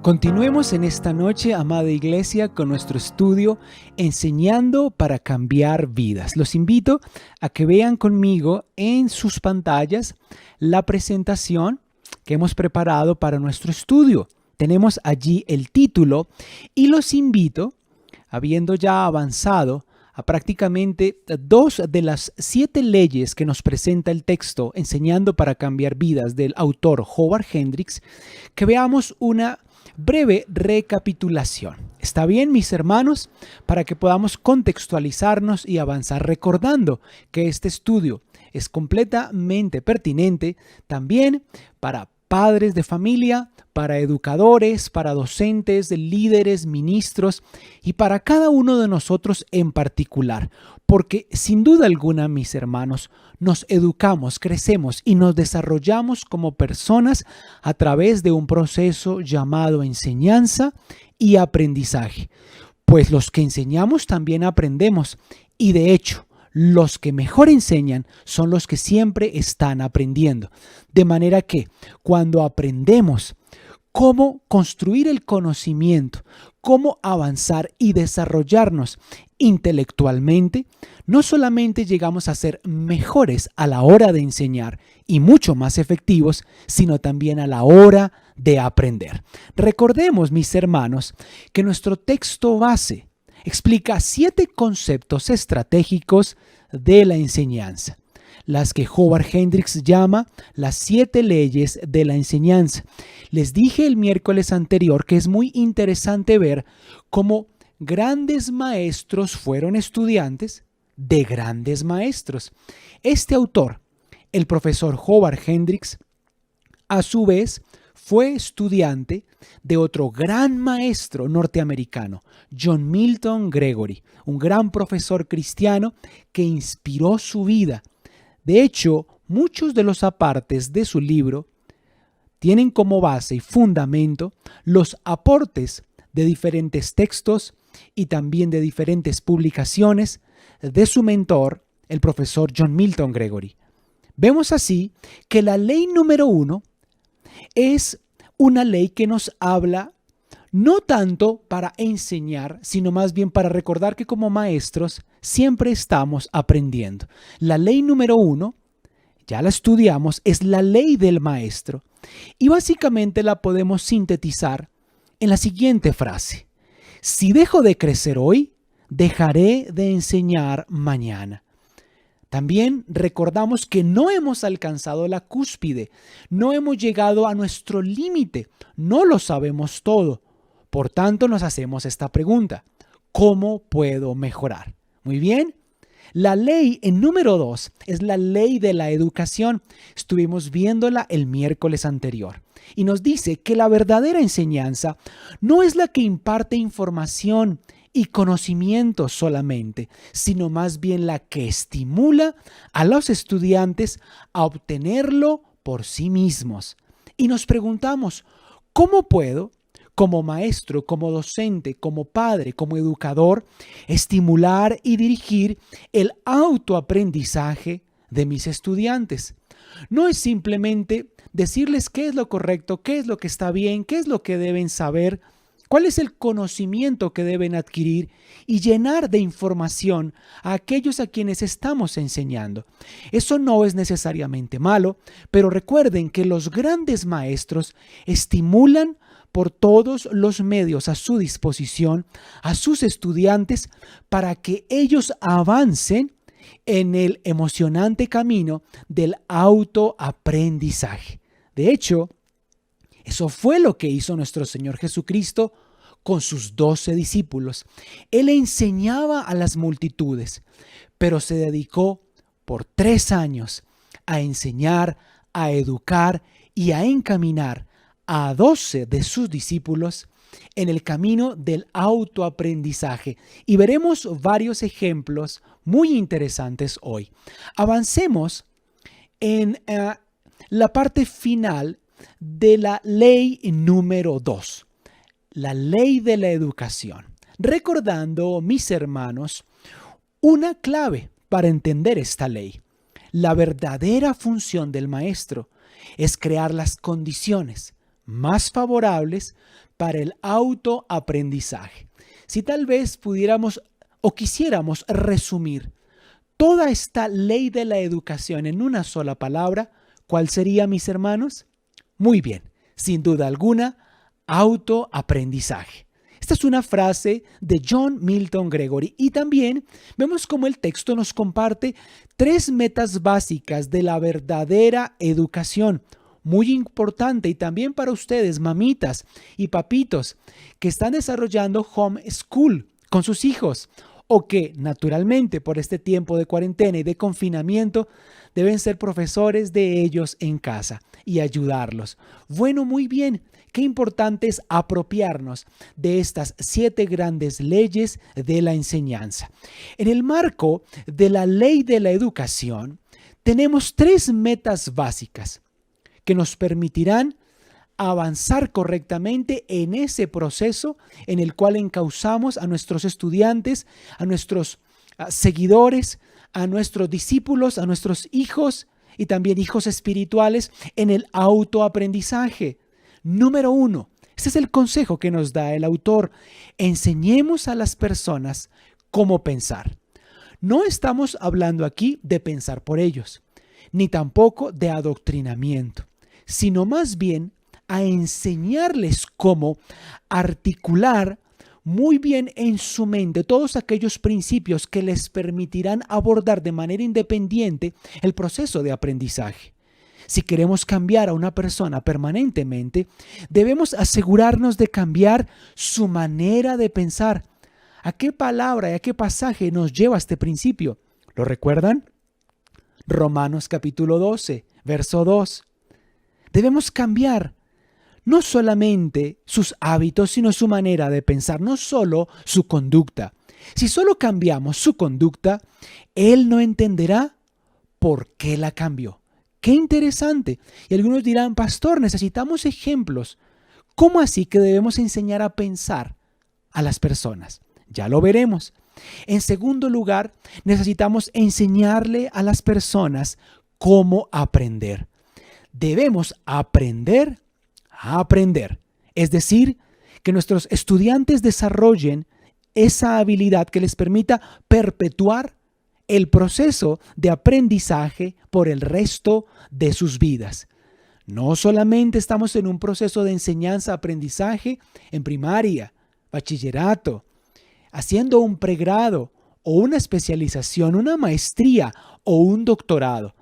Continuemos en esta noche, amada iglesia, con nuestro estudio Enseñando para cambiar vidas. Los invito a que vean conmigo en sus pantallas la presentación que hemos preparado para nuestro estudio. Tenemos allí el título y los invito, habiendo ya avanzado a prácticamente 2 de las 7 leyes que nos presenta el texto Enseñando para cambiar vidas del autor Howard Hendricks, que veamos una breve recapitulación. ¿Está bien, mis hermanos? Para que podamos contextualizarnos y avanzar, recordando que este estudio es completamente pertinente también para padres de familia, para educadores, para docentes, líderes, ministros y para cada uno de nosotros en particular. Porque sin duda alguna, mis hermanos, nos educamos, crecemos y nos desarrollamos como personas a través de un proceso llamado enseñanza y aprendizaje. Pues los que enseñamos también aprendemos y de hecho, los que mejor enseñan son los que siempre están aprendiendo. De manera que cuando aprendemos cómo construir el conocimiento, cómo avanzar y desarrollarnos intelectualmente, no solamente llegamos a ser mejores a la hora de enseñar y mucho más efectivos, sino también a la hora de aprender. Recordemos, mis hermanos, que nuestro texto base explica 7 conceptos estratégicos de la enseñanza, las que Howard Hendricks llama las 7 leyes de la enseñanza. Les dije el miércoles anterior que es muy interesante ver cómo grandes maestros fueron estudiantes de grandes maestros. Este autor, el profesor Howard Hendricks, a su vez fue estudiante de otro gran maestro norteamericano, John Milton Gregory, un gran profesor cristiano que inspiró su vida. De hecho, muchos de los apartes de su libro tienen como base y fundamento los aportes de diferentes textos y también de diferentes publicaciones de su mentor, el profesor John Milton Gregory. Vemos así que la ley número 1 es una ley que nos habla no tanto para enseñar, sino más bien para recordar que como maestros siempre estamos aprendiendo. La ley número 1, ya la estudiamos, es la ley del maestro. Y básicamente la podemos sintetizar en la siguiente frase: si dejo de crecer hoy, dejaré de enseñar mañana. También recordamos que no hemos alcanzado la cúspide, no hemos llegado a nuestro límite, no lo sabemos todo. Por tanto, nos hacemos esta pregunta: ¿cómo puedo mejorar? Muy bien. La ley en número 2 es la ley de la educación. Estuvimos viéndola el miércoles anterior y nos dice que la verdadera enseñanza no es la que imparte información y conocimiento solamente, sino más bien la que estimula a los estudiantes a obtenerlo por sí mismos. Y nos preguntamos, ¿cómo puedo, como maestro, como docente, como padre, como educador, estimular y dirigir el autoaprendizaje de mis estudiantes? No es simplemente decirles qué es lo correcto, qué es lo que está bien, qué es lo que deben saber, cuál es el conocimiento que deben adquirir y llenar de información a aquellos a quienes estamos enseñando. Eso no es necesariamente malo, pero recuerden que los grandes maestros estimulan por todos los medios a su disposición a sus estudiantes para que ellos avancen en el emocionante camino del autoaprendizaje. De hecho, eso fue lo que hizo nuestro Señor Jesucristo con sus 12 discípulos. Él enseñaba a las multitudes, pero se dedicó por 3 años a enseñar, a educar y a encaminar a 12 de sus discípulos en el camino del autoaprendizaje. Y veremos varios ejemplos muy interesantes hoy. Avancemos en la parte final de la ley número 2, la ley de la educación. Recordando, mis hermanos, una clave para entender esta ley. La verdadera función del maestro es crear las condiciones más favorables para el autoaprendizaje. Si tal vez pudiéramos o quisiéramos resumir toda esta ley de la educación en una sola palabra, ¿cuál sería, mis hermanos? Muy bien, sin duda alguna, autoaprendizaje. Esta es una frase de John Milton Gregory y también vemos cómo el texto nos comparte 3 metas básicas de la verdadera educación. Muy importante y también para ustedes, mamitas y papitos, que están desarrollando homeschool con sus hijos o que naturalmente por este tiempo de cuarentena y de confinamiento deben ser profesores de ellos en casa y ayudarlos. Bueno, muy bien. Qué importante es apropiarnos de estas 7 grandes leyes de la enseñanza. En el marco de la ley de la educación, tenemos 3 metas básicas que nos permitirán avanzar correctamente en ese proceso en el cual encauzamos a nuestros estudiantes, a nuestros seguidores, a nuestros discípulos, a nuestros hijos y también hijos espirituales en el autoaprendizaje. Número 1, este es el consejo que nos da el autor. Enseñemos a las personas cómo pensar. No estamos hablando aquí de pensar por ellos, ni tampoco de adoctrinamiento, sino más bien a enseñarles cómo articular muy bien en su mente todos aquellos principios que les permitirán abordar de manera independiente el proceso de aprendizaje. Si queremos cambiar a una persona permanentemente, debemos asegurarnos de cambiar su manera de pensar. ¿A qué palabra y a qué pasaje nos lleva este principio? ¿Lo recuerdan? Romanos capítulo 12, verso 2. Debemos cambiar no solamente sus hábitos, sino su manera de pensar, no solo su conducta. Si solo cambiamos su conducta, él no entenderá por qué la cambió. ¡Qué interesante! Y algunos dirán, pastor, necesitamos ejemplos. ¿Cómo así que debemos enseñar a pensar a las personas? Ya lo veremos. En segundo lugar, necesitamos enseñarle a las personas cómo aprender. Debemos aprender a aprender. Es decir, que nuestros estudiantes desarrollen esa habilidad que les permita perpetuar el proceso de aprendizaje por el resto de sus vidas. No solamente estamos en un proceso de enseñanza-aprendizaje en primaria, bachillerato, haciendo un pregrado o una especialización, una maestría o un doctorado.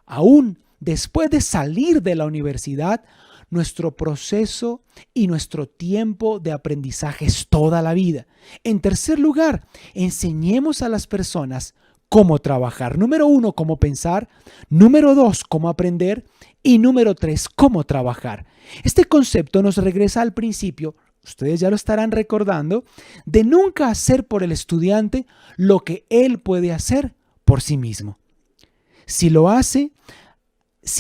Aún después de salir de la universidad, nuestro proceso y nuestro tiempo de aprendizaje es toda la vida. En tercer lugar, enseñemos a las personas cómo trabajar. Número 1, cómo pensar. Número 2, cómo aprender. Y número 3, cómo trabajar. Este concepto nos regresa al principio, ustedes ya lo estarán recordando, de nunca hacer por el estudiante lo que él puede hacer por sí mismo. Si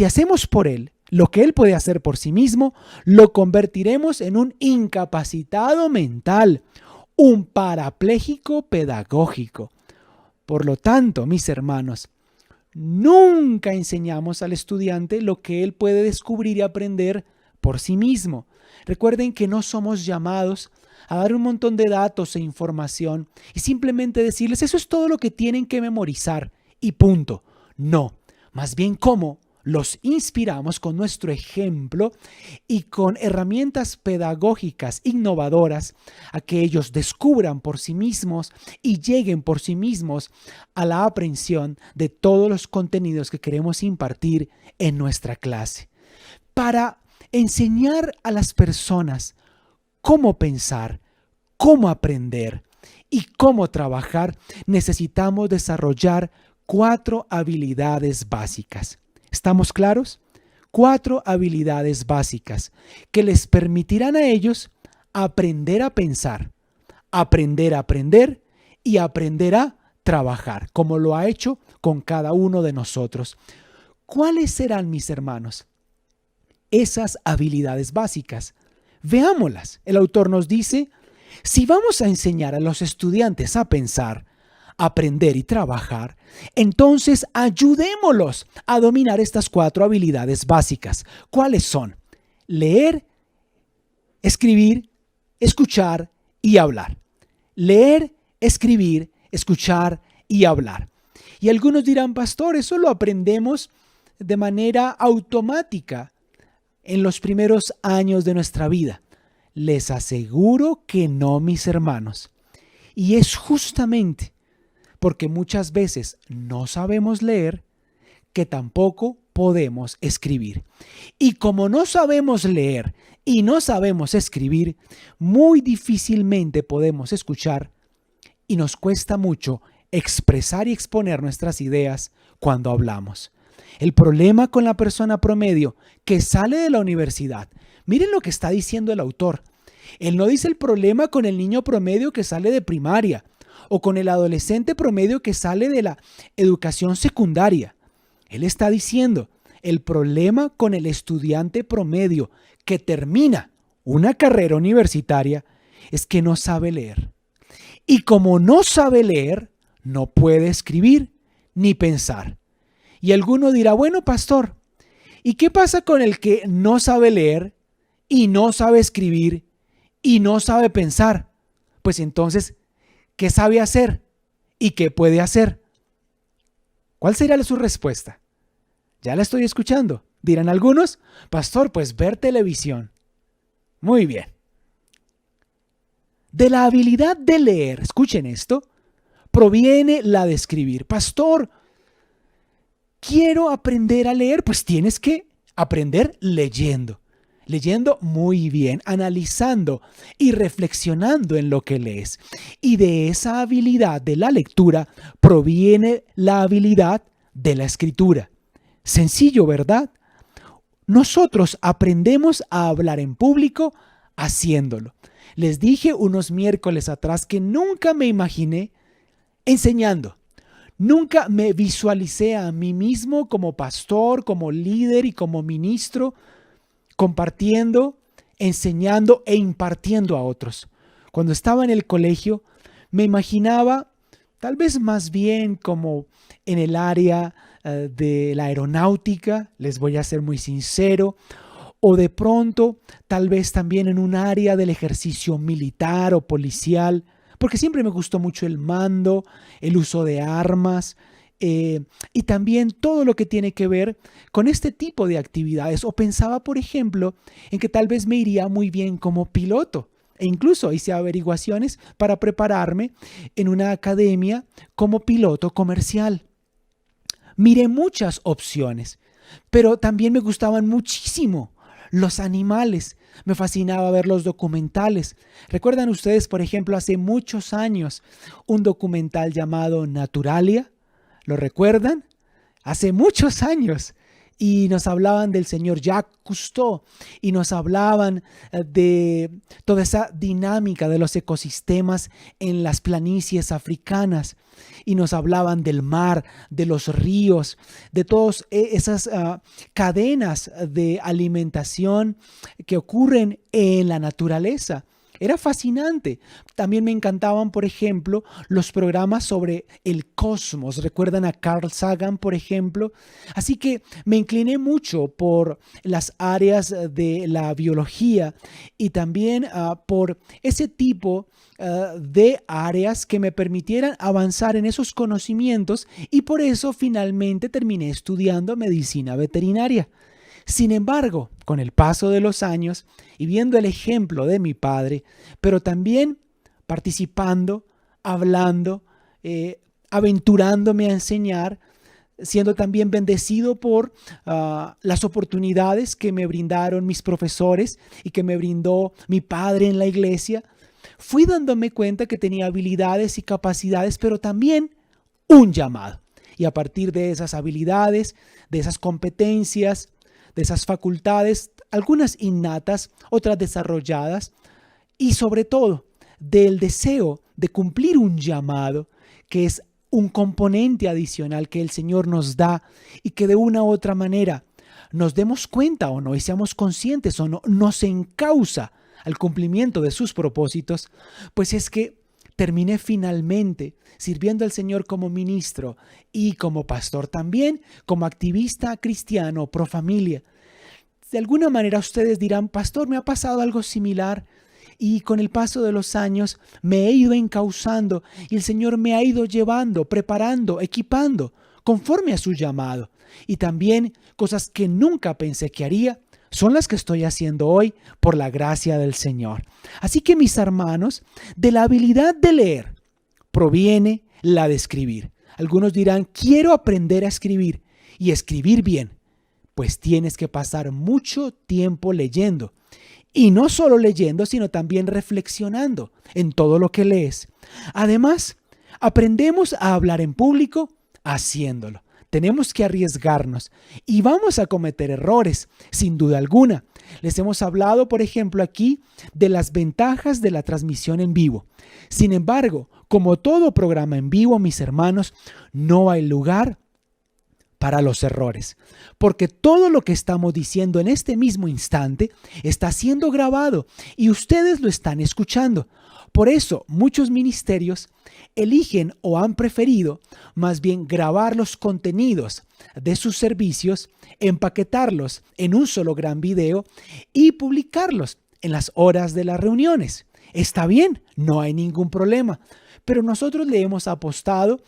hacemos por él lo que él puede hacer por sí mismo, lo convertiremos en un incapacitado mental, un parapléjico pedagógico. Por lo tanto, mis hermanos, nunca enseñamos al estudiante lo que él puede descubrir y aprender por sí mismo. Recuerden que no somos llamados a dar un montón de datos e información y simplemente decirles eso es todo lo que tienen que memorizar y punto. No, más bien cómo los inspiramos con nuestro ejemplo y con herramientas pedagógicas innovadoras a que ellos descubran por sí mismos y lleguen por sí mismos a la aprehensión de todos los contenidos que queremos impartir en nuestra clase. Para enseñar a las personas cómo pensar, cómo aprender y cómo trabajar, necesitamos desarrollar 4 habilidades básicas. ¿Estamos claros? 4 habilidades básicas que les permitirán a ellos aprender a pensar, aprender a aprender y aprender a trabajar, como lo ha hecho con cada uno de nosotros. ¿Cuáles serán, mis hermanos, esas habilidades básicas? Veámoslas. El autor nos dice, si vamos a enseñar a los estudiantes a pensar, aprender y trabajar, entonces ayudémoslos a dominar estas 4 habilidades básicas. ¿Cuáles son? Leer, escribir, escuchar y hablar. Leer, escribir, escuchar y hablar. Y algunos dirán, pastor, eso lo aprendemos de manera automática en los primeros años de nuestra vida. Les aseguro que no, mis hermanos. Y es justamente porque muchas veces no sabemos leer que tampoco podemos escribir. Y como no sabemos leer y no sabemos escribir, muy difícilmente podemos escuchar y nos cuesta mucho expresar y exponer nuestras ideas cuando hablamos. El problema con la persona promedio que sale de la universidad, miren lo que está diciendo el autor. Él no dice el problema con el niño promedio que sale de primaria o con el adolescente promedio que sale de la educación secundaria. Él está diciendo el problema con el estudiante promedio que termina una carrera universitaria es que no sabe leer. Y como no sabe leer, no puede escribir ni pensar. Y alguno dirá, bueno, pastor, ¿y qué pasa con el que no sabe leer y no sabe escribir y no sabe pensar? Pues entonces, ¿qué sabe hacer y qué puede hacer? ¿Cuál será su respuesta? Ya la estoy escuchando. Dirán algunos, pastor, pues ver televisión. Muy bien. De la habilidad de leer, escuchen esto, proviene la de escribir. Pastor, quiero aprender a leer, pues tienes que aprender leyendo. Leyendo muy bien, analizando y reflexionando en lo que lees. Y de esa habilidad de la lectura proviene la habilidad de la escritura. Sencillo, ¿verdad? Nosotros aprendemos a hablar en público haciéndolo. Les dije unos miércoles atrás que nunca me imaginé enseñando. Nunca me visualicé a mí mismo como pastor, como líder y como ministro, compartiendo, enseñando e impartiendo a otros. Cuando estaba en el colegio, me imaginaba tal vez más bien como en el área de la aeronáutica, les voy a ser muy sincero, o de pronto tal vez también en un área del ejercicio militar o policial, porque siempre me gustó mucho el mando, el uso de armas y también todo lo que tiene que ver con este tipo de actividades. O pensaba, por ejemplo, en que tal vez me iría muy bien como piloto. E incluso hice averiguaciones para prepararme en una academia como piloto comercial. Miré muchas opciones, pero también me gustaban muchísimo los animales. Me fascinaba ver los documentales. ¿Recuerdan ustedes, por ejemplo, hace muchos años un documental llamado Naturalia? ¿Lo recuerdan? Hace muchos años. Y nos hablaban del señor Jacques Cousteau y nos hablaban de toda esa dinámica de los ecosistemas en las planicies africanas y nos hablaban del mar, de los ríos, de todas esas cadenas de alimentación que ocurren en la naturaleza. Era fascinante. También me encantaban, por ejemplo, los programas sobre el cosmos. ¿Recuerdan a Carl Sagan, por ejemplo? Así que me incliné mucho por las áreas de la biología y también por ese tipo de áreas que me permitieran avanzar en esos conocimientos y por eso finalmente terminé estudiando medicina veterinaria. Sin embargo, con el paso de los años y viendo el ejemplo de mi padre, pero también participando, hablando, aventurándome a enseñar, siendo también bendecido por las oportunidades que me brindaron mis profesores y que me brindó mi padre en la iglesia, fui dándome cuenta que tenía habilidades y capacidades, pero también un llamado. Y a partir de esas habilidades, de esas competencias, de esas facultades, algunas innatas, otras desarrolladas, y sobre todo del deseo de cumplir un llamado que es un componente adicional que el Señor nos da y que de una u otra manera nos demos cuenta o no y seamos conscientes o no, nos encausa al cumplimiento de sus propósitos, pues es que terminé finalmente sirviendo al Señor como ministro y como pastor también, como activista cristiano pro familia. De alguna manera ustedes dirán, pastor, me ha pasado algo similar y con el paso de los años me he ido encauzando y el Señor me ha ido llevando, preparando, equipando conforme a su llamado. Y también cosas que nunca pensé que haría son las que estoy haciendo hoy por la gracia del Señor. Así que mis hermanos, de la habilidad de leer proviene la de escribir. Algunos dirán, quiero aprender a escribir y escribir bien. Pues tienes que pasar mucho tiempo leyendo. Y no solo leyendo, sino también reflexionando en todo lo que lees. Además, aprendemos a hablar en público haciéndolo. Tenemos que arriesgarnos y vamos a cometer errores, sin duda alguna. Les hemos hablado, por ejemplo, aquí de las ventajas de la transmisión en vivo. Sin embargo, como todo programa en vivo, mis hermanos, no hay lugar para los errores, porque todo lo que estamos diciendo en este mismo instante está siendo grabado y ustedes lo están escuchando. Por eso muchos ministerios eligen o han preferido más bien grabar los contenidos de sus servicios, empaquetarlos en un solo gran video y publicarlos en las horas de las reuniones. Está bien, no hay ningún problema. Pero nosotros le hemos apostado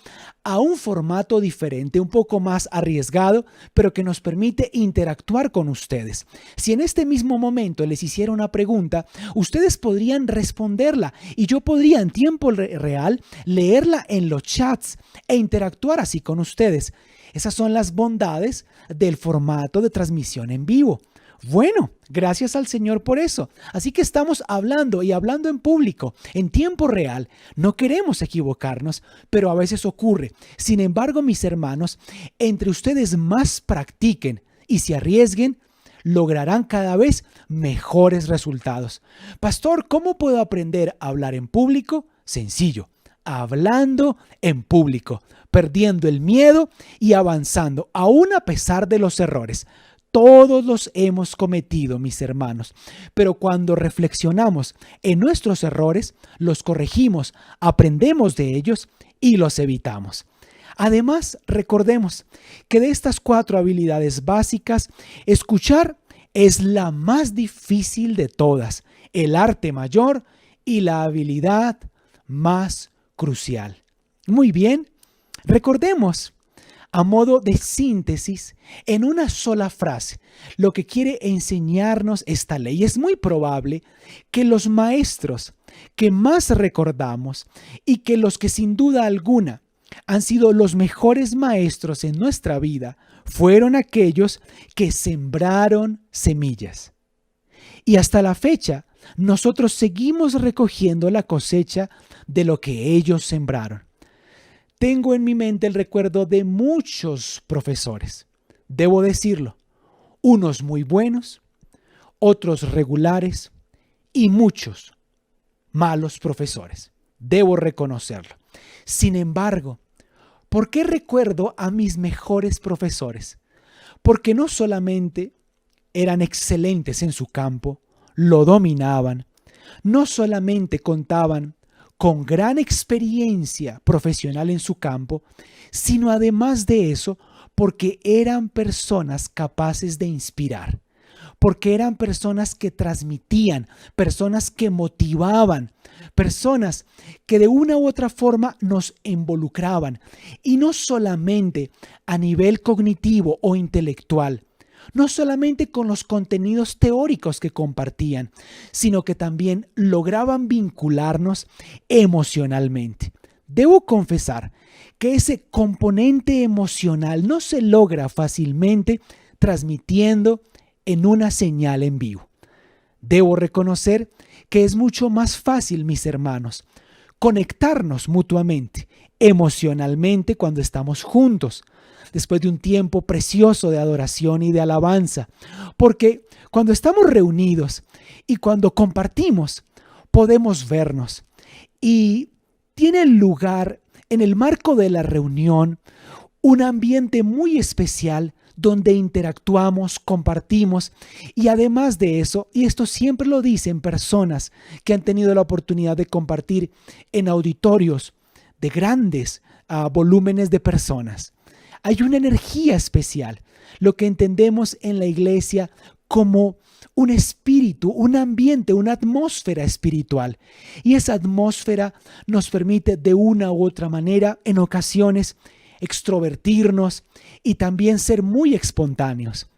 a un formato diferente, un poco más arriesgado, pero que nos permite interactuar con ustedes. Si en este mismo momento les hiciera una pregunta, ustedes podrían responderla y yo podría en tiempo real leerla en los chats e interactuar así con ustedes. Esas son las bondades del formato de transmisión en vivo. Bueno, gracias al Señor por eso. Así que estamos hablando y hablando en público, en tiempo real. No queremos equivocarnos, pero a veces ocurre. Sin embargo, mis hermanos, entre ustedes más practiquen y se arriesguen, lograrán cada vez mejores resultados. Pastor, ¿cómo puedo aprender a hablar en público? Sencillo, hablando en público, perdiendo el miedo y avanzando, aún a pesar de los errores. Todos los hemos cometido, mis hermanos, pero cuando reflexionamos en nuestros errores, los corregimos, aprendemos de ellos y los evitamos. Además, recordemos que de estas 4 habilidades básicas, escuchar es la más difícil de todas, el arte mayor y la habilidad más crucial. Muy bien, recordemos a modo de síntesis, en una sola frase, lo que quiere enseñarnos esta ley. Es muy probable que los maestros que más recordamos y que los que sin duda alguna han sido los mejores maestros en nuestra vida fueron aquellos que sembraron semillas. Y hasta la fecha, nosotros seguimos recogiendo la cosecha de lo que ellos sembraron. Tengo en mi mente el recuerdo de muchos profesores, debo decirlo, unos muy buenos, otros regulares y muchos malos profesores, debo reconocerlo. Sin embargo, ¿por qué recuerdo a mis mejores profesores? Porque no solamente eran excelentes en su campo, lo dominaban, no solamente contaban con gran experiencia profesional en su campo, sino además de eso, porque eran personas capaces de inspirar, porque eran personas que transmitían, personas que motivaban, personas que de una u otra forma nos involucraban, y no solamente a nivel cognitivo o intelectual, no solamente con los contenidos teóricos que compartían, sino que también lograban vincularnos emocionalmente. Debo confesar que ese componente emocional no se logra fácilmente transmitiendo en una señal en vivo. Debo reconocer que es mucho más fácil, mis hermanos, conectarnos mutuamente, emocionalmente cuando estamos juntos, después de un tiempo precioso de adoración y de alabanza. Porque cuando estamos reunidos y cuando compartimos, podemos vernos. Y tiene lugar en el marco de la reunión un ambiente muy especial donde interactuamos, compartimos y además de eso, y esto siempre lo dicen personas que han tenido la oportunidad de compartir en auditorios de grandes volúmenes de personas. Hay una energía especial, lo que entendemos en la iglesia como un espíritu, un ambiente, una atmósfera espiritual. Y esa atmósfera nos permite de una u otra manera, en ocasiones, extrovertirnos y también ser muy espontáneos.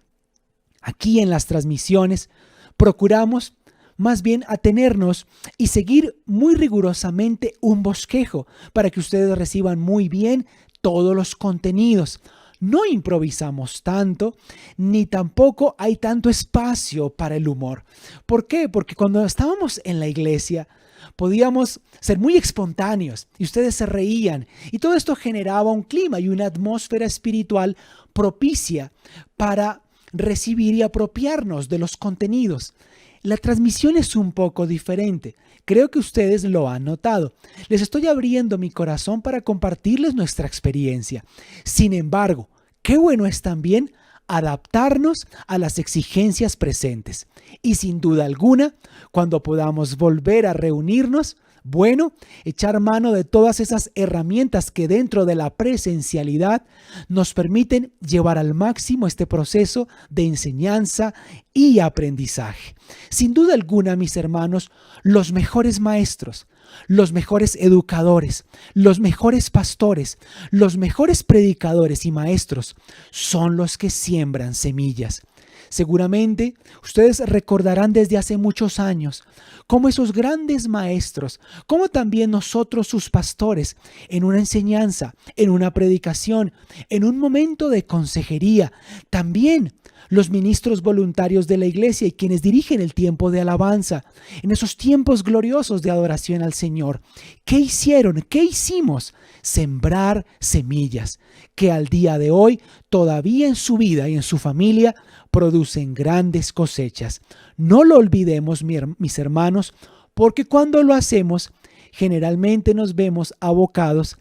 Aquí en las transmisiones procuramos más bien atenernos y seguir muy rigurosamente un bosquejo para que ustedes reciban muy bien todos los contenidos. No improvisamos tanto, ni tampoco hay tanto espacio para el humor. ¿Por qué? Porque cuando estábamos en la iglesia podíamos ser muy espontáneos y ustedes se reían y todo esto generaba un clima y una atmósfera espiritual propicia para recibir y apropiarnos de los contenidos. La transmisión es un poco diferente. Creo que ustedes lo han notado. Les estoy abriendo mi corazón para compartirles nuestra experiencia. Sin embargo, qué bueno es también adaptarnos a las exigencias presentes. Y sin duda alguna, cuando podamos volver a reunirnos, bueno, echar mano de todas esas herramientas que dentro de la presencialidad nos permiten llevar al máximo este proceso de enseñanza y aprendizaje. Sin duda alguna, mis hermanos, los mejores maestros, los mejores educadores, los mejores pastores, los mejores predicadores y maestros son los que siembran semillas. Seguramente ustedes recordarán desde hace muchos años cómo esos grandes maestros, como también nosotros sus pastores, en una enseñanza, en una predicación, en un momento de consejería, también los ministros voluntarios de la iglesia y quienes dirigen el tiempo de alabanza, en esos tiempos gloriosos de adoración al Señor. ¿Qué hicieron? ¿Qué hicimos? Sembrar semillas que al día de hoy, todavía en su vida y en su familia, producen grandes cosechas. No lo olvidemos, mis hermanos, porque cuando lo hacemos, generalmente nos vemos abocados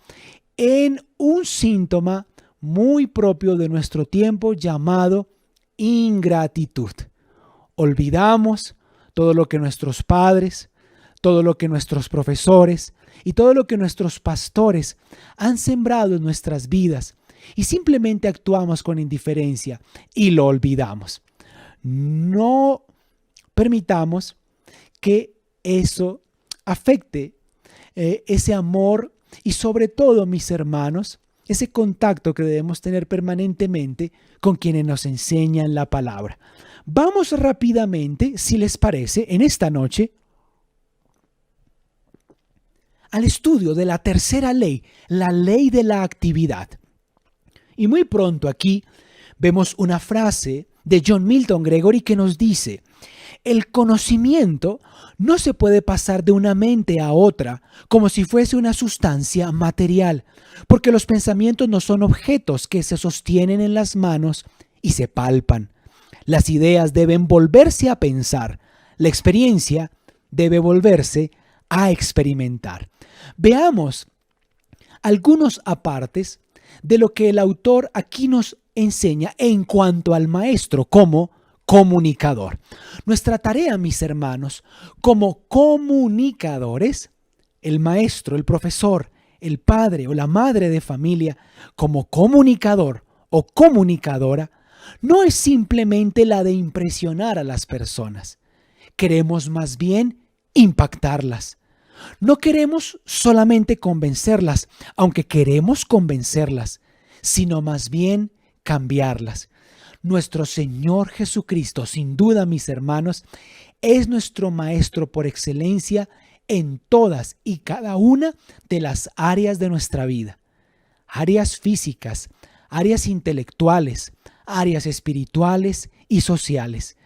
en un síntoma muy propio de nuestro tiempo llamado ingratitud. Olvidamos todo lo que nuestros padres, todo lo que nuestros profesores y todo lo que nuestros pastores han sembrado en nuestras vidas y simplemente actuamos con indiferencia y lo olvidamos. No permitamos que eso afecte ese amor y sobre todo, mis hermanos, ese contacto que debemos tener permanentemente con quienes nos enseñan la palabra. Vamos rápidamente, si les parece, en esta noche, al estudio de la tercera ley, la ley de la actividad. Y muy pronto aquí vemos una frase de John Milton Gregory que nos dice: el conocimiento no se puede pasar de una mente a otra como si fuese una sustancia material, porque los pensamientos no son objetos que se sostienen en las manos y se palpan. Las ideas deben volverse a pensar, la experiencia debe volverse a experimentar. Veamos algunos apartes de lo que el autor aquí nos enseña en cuanto al maestro como comunicador. Nuestra tarea, mis hermanos, como comunicadores, el maestro, el profesor, el padre o la madre de familia, como comunicador o comunicadora, no es simplemente la de impresionar a las personas. Queremos más bien impactarlas. No queremos solamente convencerlas, aunque queremos convencerlas, sino más bien cambiarlas. Nuestro Señor Jesucristo, sin duda, mis hermanos, es nuestro Maestro por excelencia en todas y cada una de las áreas de nuestra vida. Áreas físicas, áreas intelectuales, áreas espirituales y sociales.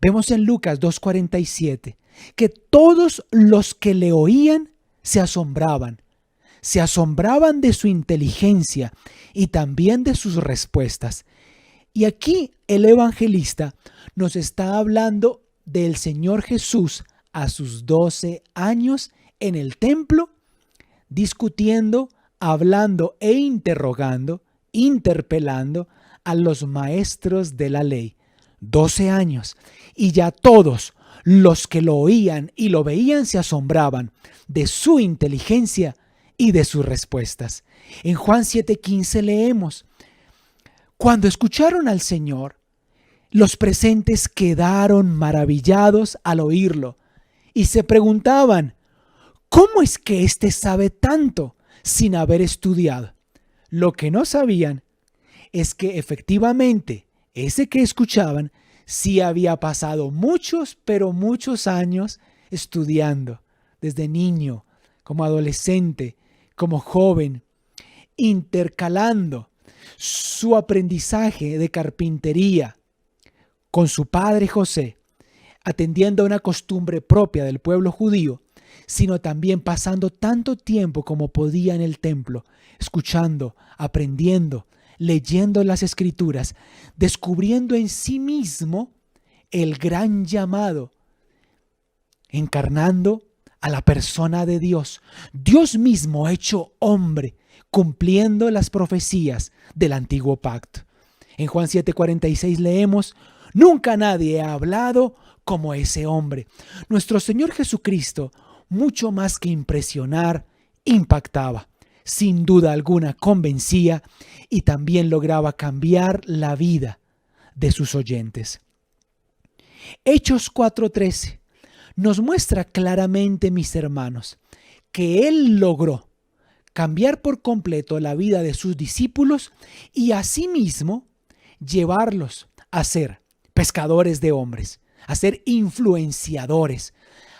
Vemos en Lucas 2:47 que todos los que le oían se asombraban de su inteligencia y también de sus respuestas. Y aquí el evangelista nos está hablando del Señor Jesús a sus 12 años en el templo, discutiendo, hablando e interrogando, interpelando a los maestros de la ley. 12 años. Y ya todos los que lo oían y lo veían se asombraban de su inteligencia y de sus respuestas. En Juan 7:15 leemos: cuando escucharon al Señor, Los presentes quedaron maravillados al oírlo y se preguntaban, ¿cómo es que éste sabe tanto sin haber estudiado? Lo que no sabían es que efectivamente ese que escuchaban sí había pasado muchos, pero muchos años estudiando, desde niño, como adolescente, como joven, intercalando su aprendizaje de carpintería con su padre José, atendiendo a una costumbre propia del pueblo judío, sino también pasando tanto tiempo como podía en el templo, escuchando, aprendiendo, leyendo las Escrituras, descubriendo en sí mismo el gran llamado, encarnando a la persona de Dios, Dios mismo hecho hombre, cumpliendo las profecías del antiguo pacto. En Juan 7:46 leemos, nunca nadie ha hablado como ese hombre. Nuestro Señor Jesucristo, mucho más que impresionar, impactaba. Sin duda alguna convencía y también lograba cambiar la vida de sus oyentes. Hechos 4:13 nos muestra claramente, mis hermanos, que Él logró cambiar por completo la vida de sus discípulos y asimismo llevarlos a ser pescadores de hombres, a ser influenciadores,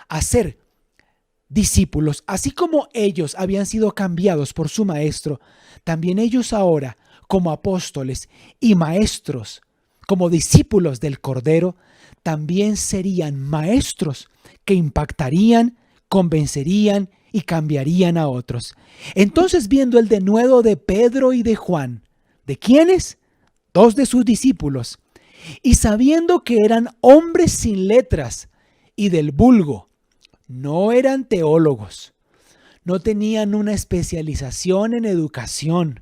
a ser discípulos. Así como ellos habían sido cambiados por su maestro, también ellos ahora, como apóstoles y maestros, como discípulos del Cordero, también serían maestros que impactarían, convencerían y cambiarían a otros. Entonces, viendo el denuedo de Pedro y de Juan, ¿de quiénes? Dos de sus discípulos, y sabiendo que eran hombres sin letras y del vulgo, no eran teólogos, no tenían una especialización en educación,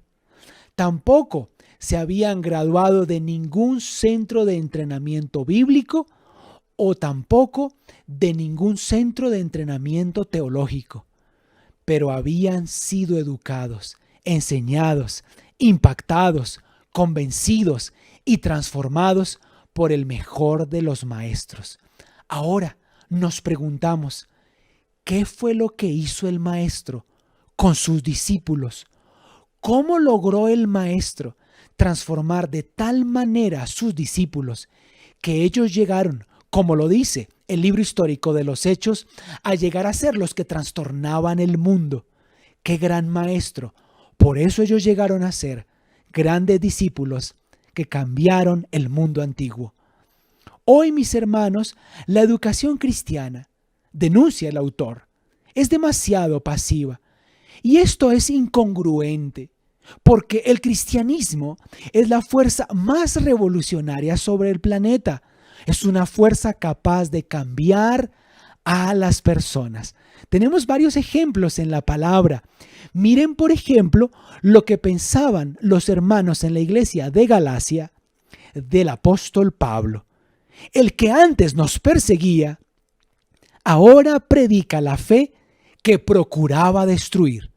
tampoco se habían graduado de ningún centro de entrenamiento bíblico o tampoco de ningún centro de entrenamiento teológico, pero habían sido educados, enseñados, impactados, convencidos y transformados por el mejor de los maestros. Ahora nos preguntamos, ¿qué fue lo que hizo el maestro con sus discípulos? ¿Cómo logró el maestro transformar de tal manera a sus discípulos que ellos llegaron, como lo dice el libro histórico de los Hechos, a llegar a ser los que trastornaban el mundo? ¡Qué gran maestro! Por eso ellos llegaron a ser grandes discípulos que cambiaron el mundo antiguo. Hoy, mis hermanos, la educación cristiana, denuncia el autor, es demasiado pasiva. Y esto es incongruente, porque el cristianismo es la fuerza más revolucionaria sobre el planeta. Es una fuerza capaz de cambiar a las personas. Tenemos varios ejemplos en la palabra. Miren, por ejemplo, lo que pensaban los hermanos en la iglesia de Galacia del apóstol Pablo. El que antes nos perseguía, ahora predica la fe que procuraba destruir.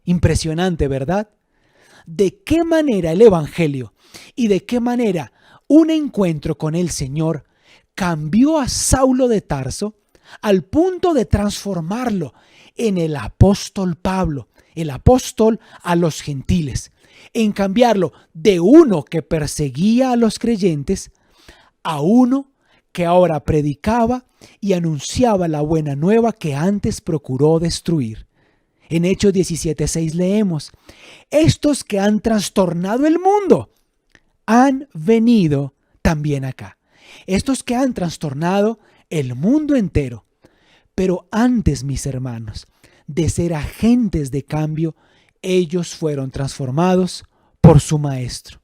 Impresionante, ¿verdad? ¿De qué manera el Evangelio y de qué manera un encuentro con el Señor cambió a Saulo de Tarso al punto de transformarlo en el apóstol Pablo, el apóstol a los gentiles, en cambiarlo de uno que perseguía a los creyentes a uno que ahora predicaba y anunciaba la buena nueva que antes procuró destruir? En Hechos 17:6 leemos, estos que han trastornado el mundo han venido también acá. Estos que han trastornado el mundo entero. Pero antes, mis hermanos, de ser agentes de cambio, ellos fueron transformados por su maestro.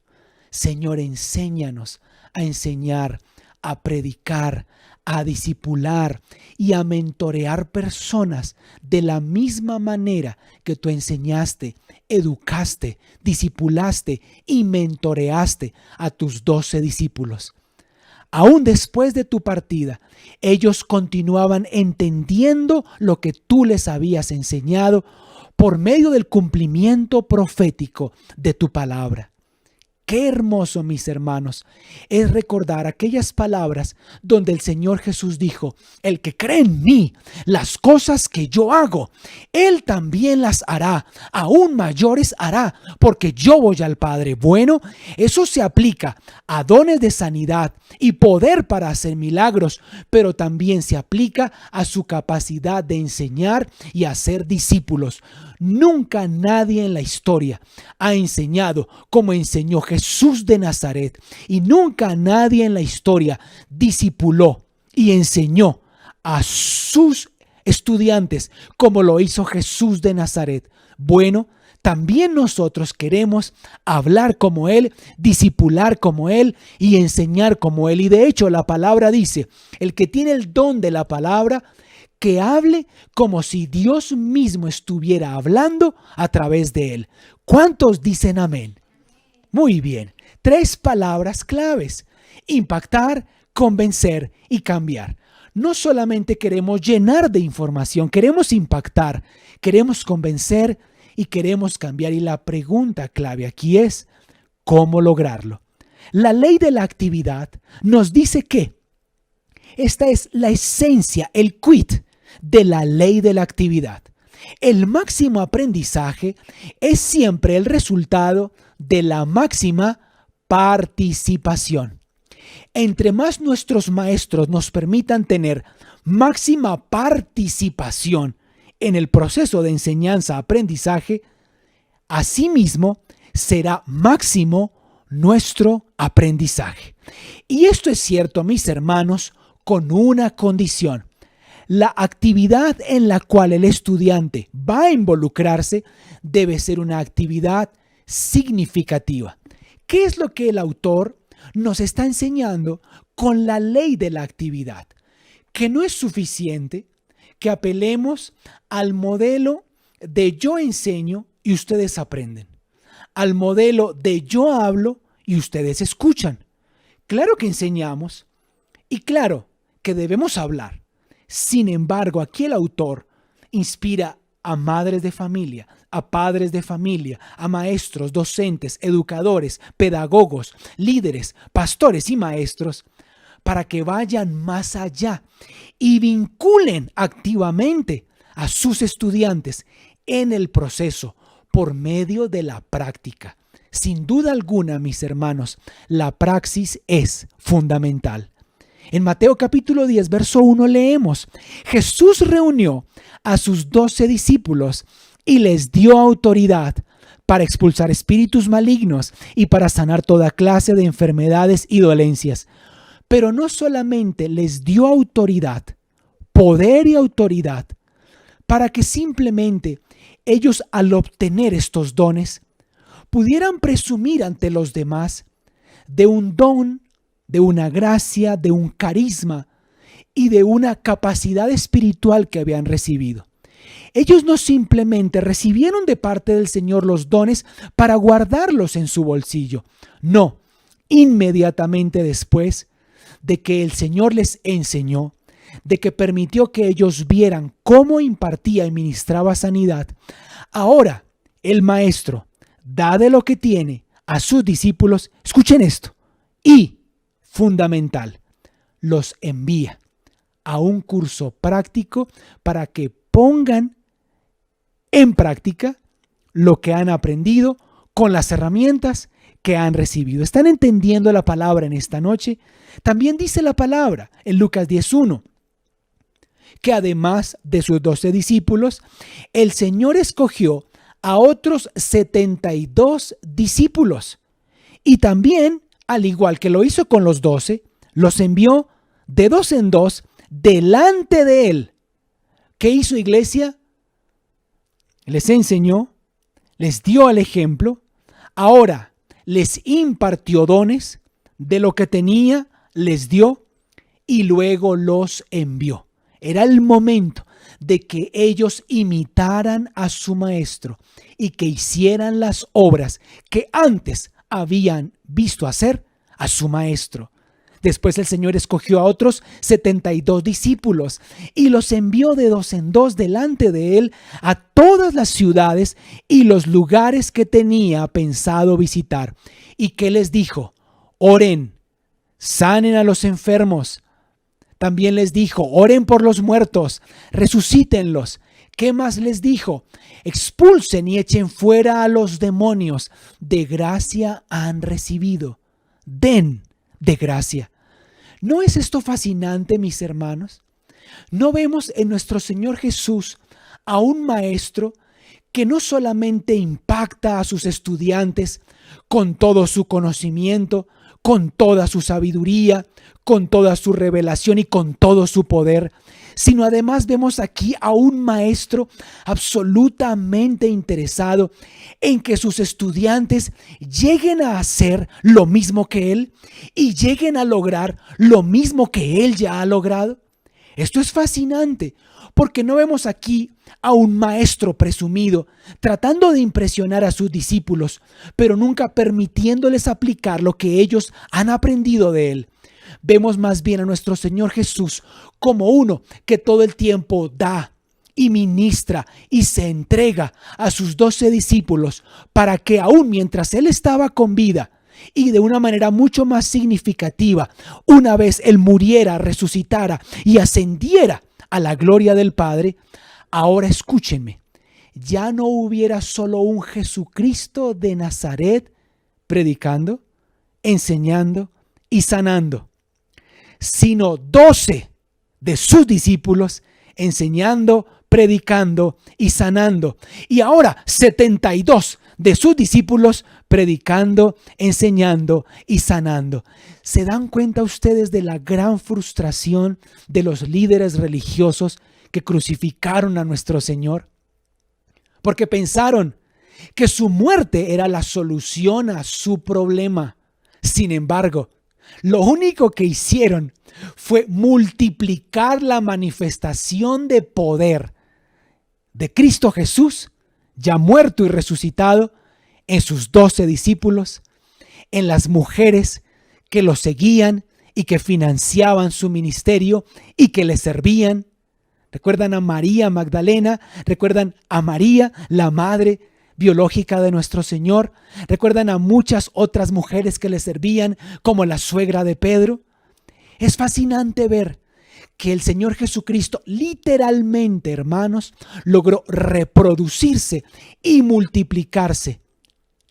Señor, enséñanos a enseñar, a predicar, a discipular y a mentorear personas de la misma manera que tú enseñaste, educaste, discipulaste y mentoreaste a tus 12 discípulos. Aún después de tu partida, ellos continuaban entendiendo lo que tú les habías enseñado por medio del cumplimiento profético de tu palabra. Qué hermoso, mis hermanos, es recordar aquellas palabras donde el Señor Jesús dijo: el que cree en mí, las cosas que yo hago, él también las hará, aún mayores hará, porque yo voy al Padre. Bueno, eso se aplica a dones de sanidad y poder para hacer milagros, pero también se aplica a su capacidad de enseñar y hacer discípulos. Nunca nadie en la historia ha enseñado como enseñó Jesús de Nazaret, y nunca nadie en la historia discipuló y enseñó a sus estudiantes como lo hizo Jesús de Nazaret. Bueno, también nosotros queremos hablar como Él, discipular como Él y enseñar como Él. Y de hecho la palabra dice: el que tiene el don de la palabra, que hable como si Dios mismo estuviera hablando a través de él. ¿Cuántos dicen amén? Muy bien. 3 palabras claves: impactar, convencer y cambiar. No solamente queremos llenar de información, queremos impactar, queremos convencer y queremos cambiar. Y la pregunta clave aquí es: ¿cómo lograrlo? La ley de la actividad nos dice que esta es la esencia, el quid de la ley de la actividad. El máximo aprendizaje es siempre el resultado de la máxima participación. Entre más nuestros maestros nos permitan tener máxima participación en el proceso de enseñanza-aprendizaje, asimismo será máximo nuestro aprendizaje. Y esto es cierto, mis hermanos, con una condición: la actividad en la cual el estudiante va a involucrarse debe ser una actividad significativa. ¿Qué es lo que el autor nos está enseñando con la ley de la actividad? Que no es suficiente que apelemos al modelo de yo enseño y ustedes aprenden, al modelo de yo hablo y ustedes escuchan. Claro que enseñamos y claro que debemos hablar. Sin embargo, aquí el autor inspira a madres de familia, a padres de familia, a maestros, docentes, educadores, pedagogos, líderes, pastores y maestros, para que vayan más allá y vinculen activamente a sus estudiantes en el proceso por medio de la práctica. Sin duda alguna, mis hermanos, la praxis es fundamental. En Mateo capítulo 10, verso 1 leemos: Jesús reunió a sus 12 discípulos y les dio autoridad para expulsar espíritus malignos y para sanar toda clase de enfermedades y dolencias. Pero no solamente les dio autoridad, poder y autoridad, para que simplemente ellos, al obtener estos dones, pudieran presumir ante los demás de un don, de una gracia, de un carisma y de una capacidad espiritual que habían recibido. Ellos no simplemente recibieron de parte del Señor los dones para guardarlos en su bolsillo. No, inmediatamente después de que el Señor les enseñó, de que permitió que ellos vieran cómo impartía y ministraba sanidad, ahora el Maestro da de lo que tiene a sus discípulos. Escuchen esto. Y fundamental, los envía a un curso práctico para que pongan en práctica lo que han aprendido con las herramientas que han recibido. ¿Están entendiendo la palabra en esta noche? También dice la palabra en Lucas 10:1 que además de sus 12 discípulos, el Señor escogió a otros 72 discípulos y también, al igual que lo hizo con los 12, los envió de 2 en 2 delante de él. ¿Qué hizo, iglesia? Les enseñó, les dio el ejemplo, ahora les impartió dones, de lo que tenía les dio y luego los envió. Era el momento de que ellos imitaran a su maestro y que hicieran las obras que antes habían visto hacer a su maestro. Después el Señor escogió a otros 72 discípulos y los envió de dos en dos delante de él a todas las ciudades y los lugares que tenía pensado visitar. ¿Y qué les dijo? Oren, sanen a los enfermos. También les dijo, oren por los muertos, resucítenlos. ¿Qué más les dijo? Expulsen y echen fuera a los demonios. De gracia han recibido. Den de gracia. ¿No es esto fascinante, mis hermanos? ¿No vemos en nuestro Señor Jesús a un maestro que no solamente impacta a sus estudiantes con todo su conocimiento, con toda su sabiduría, con toda su revelación y con todo su poder, sino además vemos aquí a un maestro absolutamente interesado en que sus estudiantes lleguen a hacer lo mismo que él y lleguen a lograr lo mismo que él ya ha logrado? Esto es fascinante porque no vemos aquí a un maestro presumido tratando de impresionar a sus discípulos, pero nunca permitiéndoles aplicar lo que ellos han aprendido de él. Vemos más bien a nuestro Señor Jesús como uno que todo el tiempo da y ministra y se entrega a sus 12 discípulos para que aún mientras Él estaba con vida y de una manera mucho más significativa, una vez Él muriera, resucitara y ascendiera a la gloria del Padre, ahora escúchenme, ya no hubiera solo un Jesucristo de Nazaret predicando, enseñando y sanando, sino 12 de sus discípulos enseñando, predicando y sanando. Y ahora 72 de sus discípulos predicando, enseñando y sanando. ¿Se dan cuenta ustedes de la gran frustración de los líderes religiosos que crucificaron a nuestro Señor? Porque pensaron que su muerte era la solución a su problema. Sin embargo, lo único que hicieron fue multiplicar la manifestación de poder de Cristo Jesús, ya muerto y resucitado, en sus 12 discípulos, en las mujeres que lo seguían y que financiaban su ministerio y que le servían. ¿Recuerdan a María Magdalena? ¿Recuerdan a María, la madre biológica de nuestro Señor? ¿Recuerdan a muchas otras mujeres que le servían, como la suegra de Pedro? Es fascinante ver que el Señor Jesucristo literalmente, hermanos, logró reproducirse y multiplicarse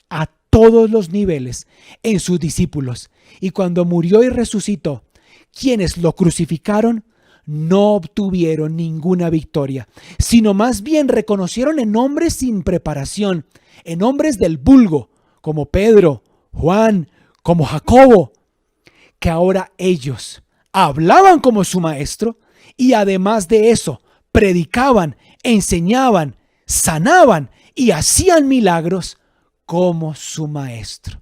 a todos los niveles en sus discípulos. Y cuando murió y resucitó, quienes lo crucificaron no obtuvieron ninguna victoria, sino más bien reconocieron en hombres sin preparación, en hombres del vulgo, como Pedro, Juan, como Jacobo, que ahora ellos hablaban como su maestro y además de eso, predicaban, enseñaban, sanaban y hacían milagros como su maestro.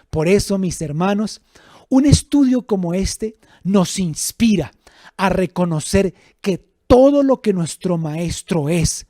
Por eso, mis hermanos, un estudio como este nos inspira a reconocer que todo lo que nuestro maestro es,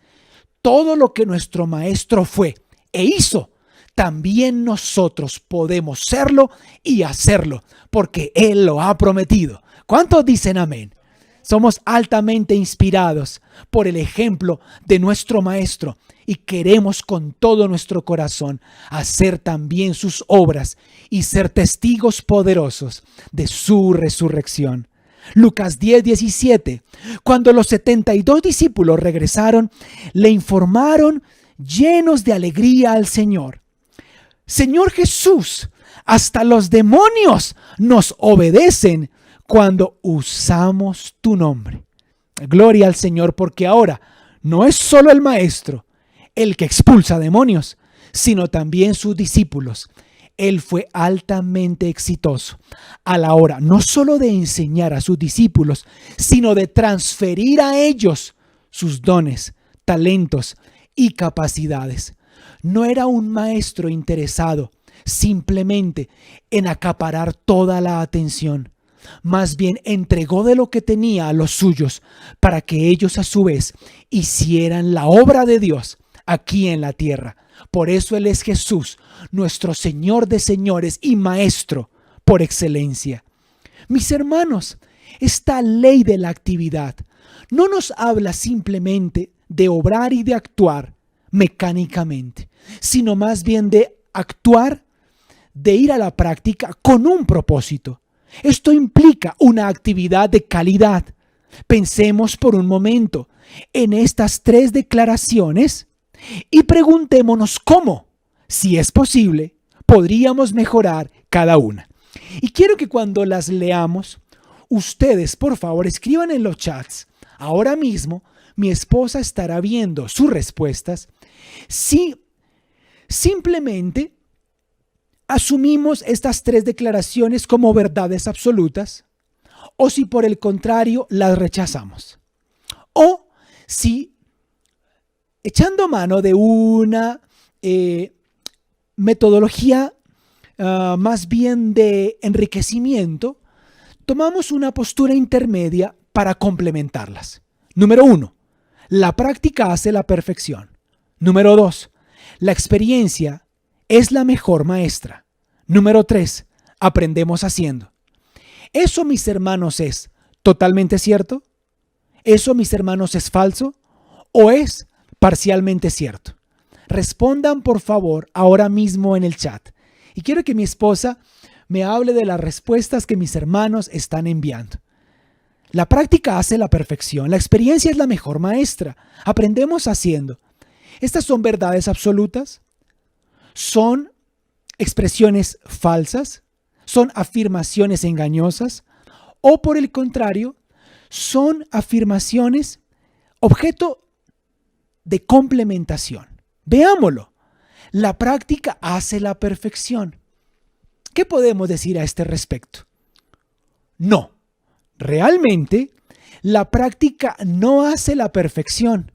todo lo que nuestro maestro fue e hizo, también nosotros podemos serlo y hacerlo, porque Él lo ha prometido. ¿Cuántos dicen amén? Somos altamente inspirados por el ejemplo de nuestro maestro y queremos con todo nuestro corazón hacer también sus obras y ser testigos poderosos de su resurrección. Lucas 10:17. Cuando los 72 discípulos regresaron, le informaron llenos de alegría al Señor. Señor Jesús, hasta los demonios nos obedecen cuando usamos tu nombre. Gloria al Señor, porque ahora no es solo el maestro el que expulsa demonios, sino también sus discípulos. Él fue altamente exitoso a la hora no solo de enseñar a sus discípulos, sino de transferir a ellos sus dones, talentos y capacidades. No era un maestro interesado simplemente en acaparar toda la atención. Más bien entregó de lo que tenía a los suyos para que ellos a su vez hicieran la obra de Dios aquí en la tierra. Por eso Él es Jesús, nuestro Señor de señores y Maestro por excelencia. Mis hermanos, esta ley de la actividad no nos habla simplemente de obrar y de actuar mecánicamente, sino más bien de actuar, de ir a la práctica con un propósito. Esto implica una actividad de calidad. Pensemos por un momento en estas 3 declaraciones y preguntémonos cómo, si es posible, podríamos mejorar cada una. Y quiero que cuando las leamos, ustedes por favor escriban en los chats. Ahora mismo mi esposa estará viendo sus respuestas. Si simplemente asumimos estas 3 declaraciones como verdades absolutas, o si por el contrario las rechazamos, o si echando mano de una metodología más bien de enriquecimiento, tomamos una postura intermedia para complementarlas. Número 1, la práctica hace la perfección. Número 2, la experiencia es la mejor maestra. Número 3, aprendemos haciendo. ¿Eso, mis hermanos, es totalmente cierto? ¿Eso, mis hermanos, es falso? ¿O es parcialmente cierto? Respondan, por favor, ahora mismo en el chat. Y quiero que mi esposa me hable de las respuestas que mis hermanos están enviando. La práctica hace la perfección. La experiencia es la mejor maestra. Aprendemos haciendo. ¿Estas son verdades absolutas? ¿Son expresiones falsas? ¿Son afirmaciones engañosas? ¿O por el contrario, son afirmaciones objeto de complementación? Veámoslo. La práctica hace la perfección. ¿Qué podemos decir a este respecto? No, realmente la práctica no hace la perfección.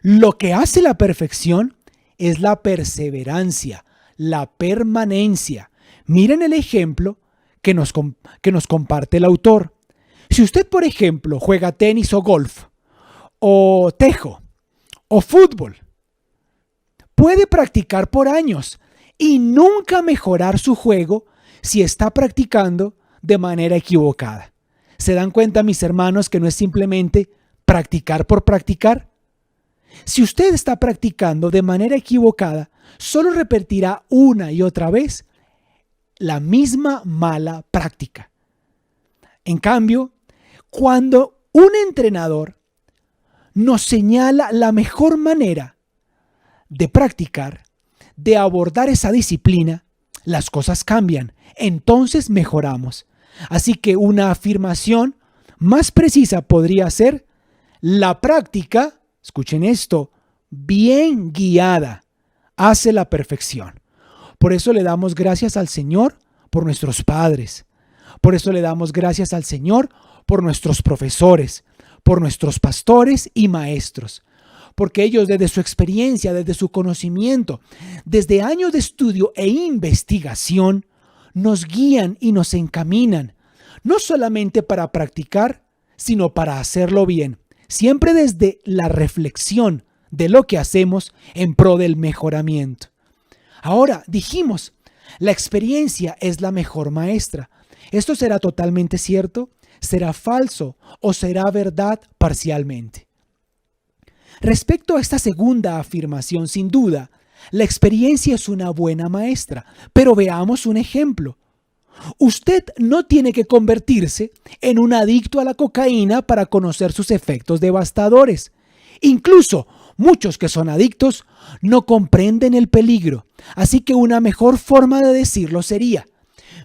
Lo que hace la perfección es la perseverancia, la permanencia. Miren el ejemplo que nos comparte el autor. Si usted, por ejemplo, juega tenis o golf, o tejo, o fútbol, puede practicar por años y nunca mejorar su juego si está practicando de manera equivocada. ¿Se dan cuenta, mis hermanos, que no es simplemente practicar por practicar? Si usted está practicando de manera equivocada, solo repetirá una y otra vez la misma mala práctica. En cambio, cuando un entrenador nos señala la mejor manera de practicar, de abordar esa disciplina, las cosas cambian. Entonces mejoramos. Así que una afirmación más precisa podría ser: la práctica, escuchen esto, bien guiada, hace la perfección. Por eso le damos gracias al Señor por nuestros padres. Por eso le damos gracias al Señor por nuestros profesores, por nuestros pastores y maestros. Porque ellos, desde su experiencia, desde su conocimiento, desde años de estudio e investigación, nos guían y nos encaminan, no solamente para practicar, sino para hacerlo bien, siempre desde la reflexión de lo que hacemos en pro del mejoramiento. Ahora, dijimos, la experiencia es la mejor maestra. ¿Esto será totalmente cierto? ¿Será falso? ¿O será verdad parcialmente? Respecto a esta segunda afirmación, sin duda, la experiencia es una buena maestra, pero veamos un ejemplo. Usted no tiene que convertirse en un adicto a la cocaína para conocer sus efectos devastadores. Incluso muchos que son adictos no comprenden el peligro, así que una mejor forma de decirlo sería: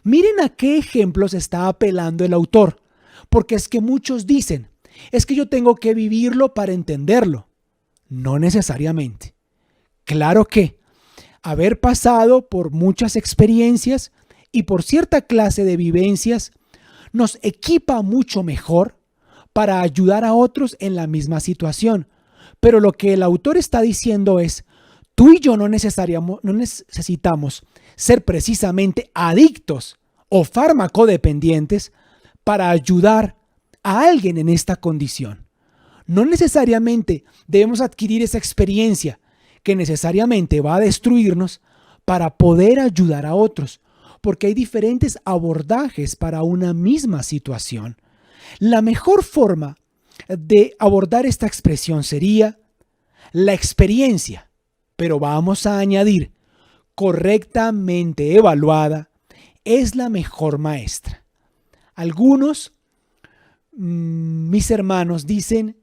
miren a qué ejemplos está apelando el autor, porque es que muchos dicen, es que yo tengo que vivirlo para entenderlo. No necesariamente. Claro que haber pasado por muchas experiencias y por cierta clase de vivencias nos equipa mucho mejor para ayudar a otros en la misma situación. Pero lo que el autor está diciendo es: tú y yo no necesitamos ser precisamente adictos o farmacodependientes para ayudar a alguien en esta condición. No necesariamente debemos adquirir esa experiencia que necesariamente va a destruirnos para poder ayudar a otros. porque hay diferentes abordajes para una misma situación. La mejor forma de abordar esta expresión sería la experiencia, pero vamos a añadir correctamente evaluada, es la mejor maestra. Algunos, mis hermanos, dicen,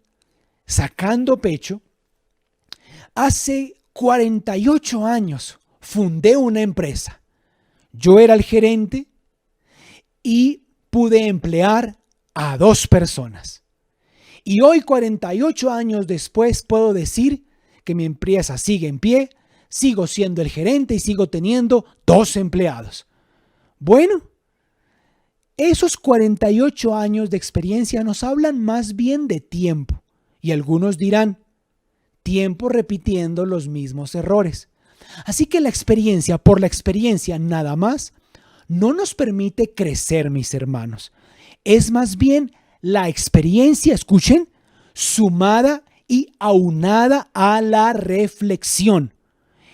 sacando pecho, hace 48 años fundé una empresa. Yo era el gerente y pude emplear a 2 personas. Y hoy, 48 años después, puedo decir que mi empresa sigue en pie, sigo siendo el gerente y sigo teniendo 2 empleados. Bueno, esos 48 años de experiencia nos hablan más bien de tiempo. Y algunos dirán, tiempo repitiendo los mismos errores. Así que la experiencia por la experiencia nada más no nos permite crecer, mis hermanos. Es más bien la experiencia, escuchen, sumada y aunada a la reflexión.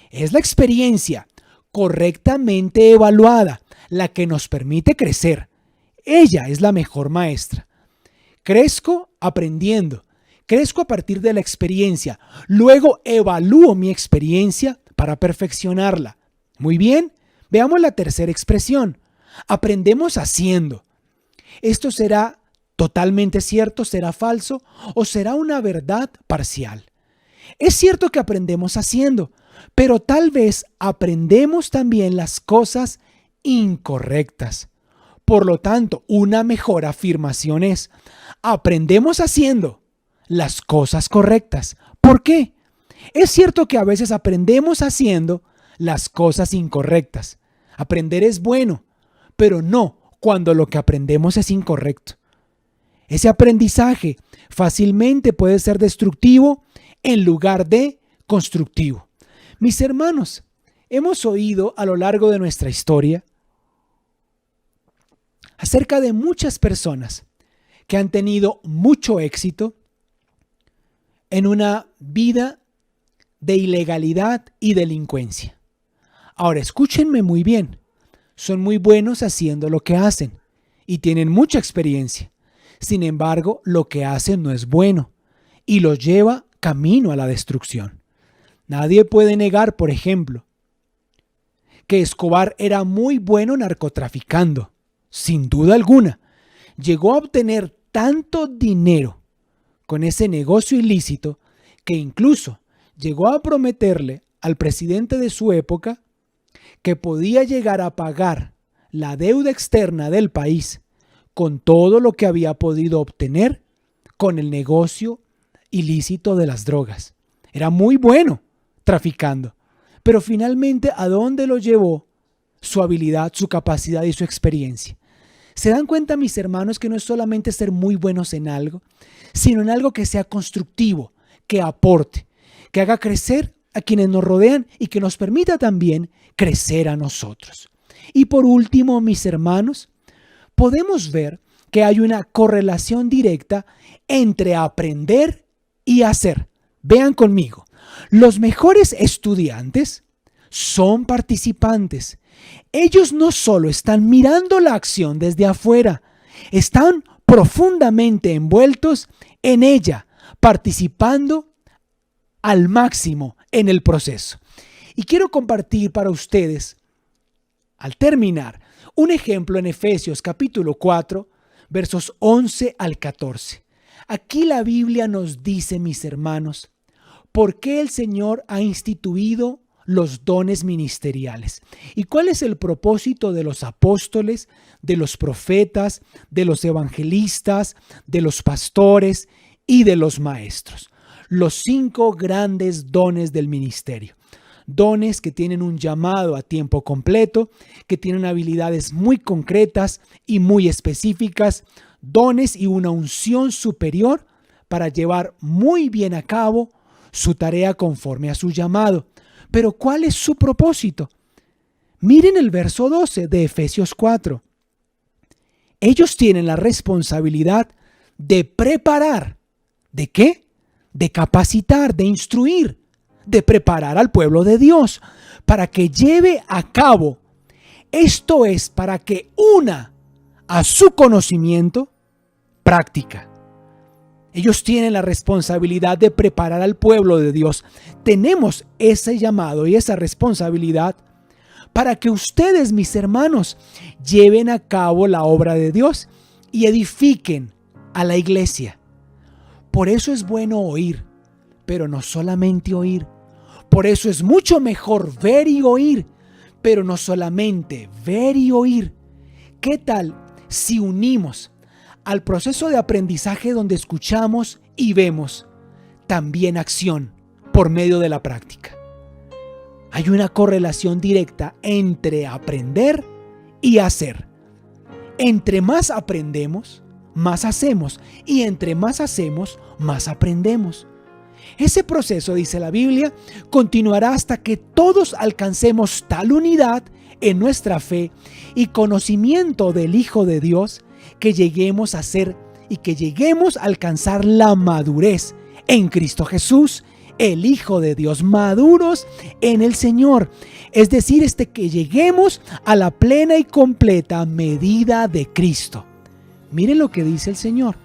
Es la experiencia correctamente evaluada la que nos permite crecer. Ella es la mejor maestra. Crezco aprendiendo. Crezco a partir de la experiencia. Luego evalúo mi experiencia para perfeccionarla. Muy bien, veamos la tercera expresión. Aprendemos haciendo. ¿Esto será totalmente cierto, será falso o será una verdad parcial? Es cierto que aprendemos haciendo, pero tal vez aprendemos también las cosas incorrectas. Por lo tanto, una mejor afirmación es, aprendemos haciendo las cosas correctas. ¿Por qué? Es cierto que a veces aprendemos haciendo las cosas incorrectas. Aprender es bueno, pero no cuando lo que aprendemos es incorrecto. Ese aprendizaje fácilmente puede ser destructivo en lugar de constructivo. Mis hermanos, hemos oído a lo largo de nuestra historia acerca de muchas personas que han tenido mucho éxito en una vida de ilegalidad y delincuencia. Ahora, escúchenme muy bien. Son muy buenos haciendo lo que hacen y tienen mucha experiencia. Sin embargo, lo que hacen no es bueno y los lleva camino a la destrucción. Nadie puede negar, por ejemplo, que Escobar era muy bueno narcotraficando. Sin duda alguna, llegó a obtener tanto dinero con ese negocio ilícito que incluso llegó a prometerle al presidente de su época que podía llegar a pagar la deuda externa del país con todo lo que había podido obtener con el negocio ilícito de las drogas. Era muy bueno traficando, pero finalmente, ¿a dónde lo llevó su habilidad, su capacidad y su experiencia? ¿Se dan cuenta, mis hermanos, que no es solamente ser muy buenos en algo, sino en algo que sea constructivo, que aporte, que haga crecer a quienes nos rodean y que nos permita también crecer a nosotros? Y por último, mis hermanos, podemos ver que hay una correlación directa entre aprender y hacer. Vean conmigo, los mejores estudiantes son participantes. Ellos no solo están mirando la acción desde afuera, están profundamente envueltos en ella, participando al máximo en el proceso. Y quiero compartir para ustedes, al terminar, un ejemplo en Efesios capítulo 4, versos 11 al 14. Aquí la Biblia nos dice, mis hermanos, ¿por qué el Señor ha instituido los dones ministeriales? ¿Y cuál es el propósito de los apóstoles, de los profetas, de los evangelistas, de los pastores y de los maestros? Los 5 grandes dones del ministerio. Dones que tienen un llamado a tiempo completo, que tienen habilidades muy concretas y muy específicas, dones y una unción superior para llevar muy bien a cabo su tarea conforme a su llamado. Pero ¿cuál es su propósito? Miren el verso 12 de Efesios 4. Ellos tienen la responsabilidad de preparar. ¿De qué? De capacitar, de instruir, de preparar al pueblo de Dios para que lleve a cabo Esto es para que una a su conocimiento práctica. Ellos tienen la responsabilidad de preparar al pueblo de Dios. Tenemos ese llamado y esa responsabilidad para que ustedes, mis hermanos, lleven a cabo la obra de Dios y edifiquen a la iglesia. Por eso es bueno oír, pero no solamente oír. Por eso es mucho mejor ver y oír, pero no solamente ver y oír. ¿Qué tal si unimos al proceso de aprendizaje donde escuchamos y vemos también acción por medio de la práctica? Hay una correlación directa entre aprender y hacer. Entre más aprendemos, más hacemos, y entre más hacemos, más aprendemos. Ese proceso, dice la Biblia, continuará hasta que todos alcancemos tal unidad en nuestra fe y conocimiento del Hijo de Dios que lleguemos a ser y que lleguemos a alcanzar la madurez en Cristo Jesús, el Hijo de Dios, maduros en el Señor. Es decir, que lleguemos a la plena y completa medida de Cristo. Miren lo que dice el Señor.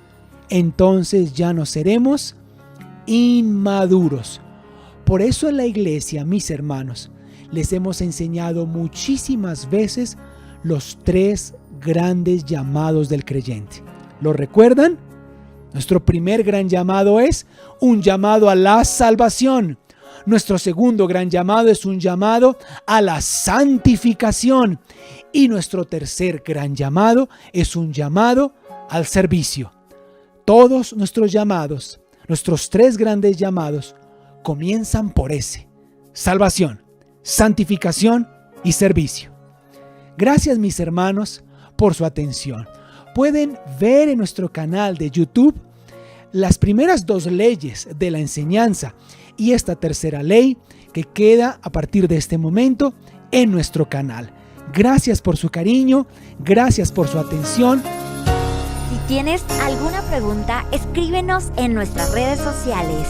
Entonces ya no seremos inmaduros. Por eso en la iglesia, mis hermanos, les hemos enseñado muchísimas veces los 3 grandes llamados del creyente. ¿Lo recuerdan? Nuestro primer gran llamado es un llamado a la salvación. Nuestro segundo gran llamado es un llamado a la santificación. Y nuestro tercer gran llamado es un llamado al servicio. Todos nuestros llamados, nuestros 3 grandes llamados, comienzan por ese: salvación, santificación y servicio. Gracias, mis hermanos, por su atención. Pueden ver en nuestro canal de YouTube las primeras 2 leyes de la enseñanza y esta tercera ley que queda a partir de este momento en nuestro canal. Gracias por su cariño, gracias por su atención. Si tienes alguna pregunta, escríbenos en nuestras redes sociales.